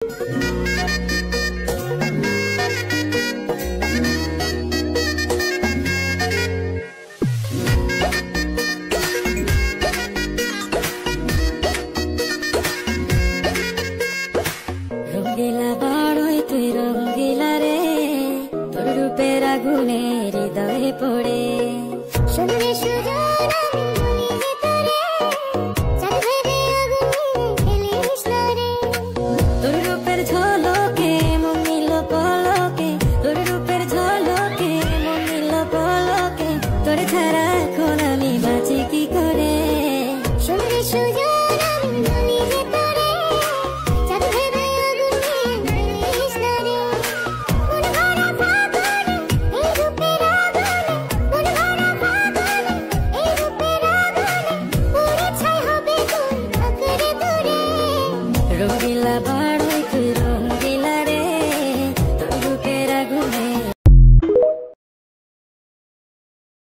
রঙ্গিলা বাড়ই তুই রঙ্গিলা রে, তোর রূপের আগুনে হৃদয়ে পড়ে। শুনলে সুজন তোর রূপের ঝলকে মন নিল পলকে, তোর রূপের ঝলকে মন নিল পলকে, তোর ছাড়া এখন আমি বাঁচি কি করে। শুনলে সুজন রঙ্গিলা বাড়ই তুই রঙ্গিলা রে, তোর রূপের আগুনে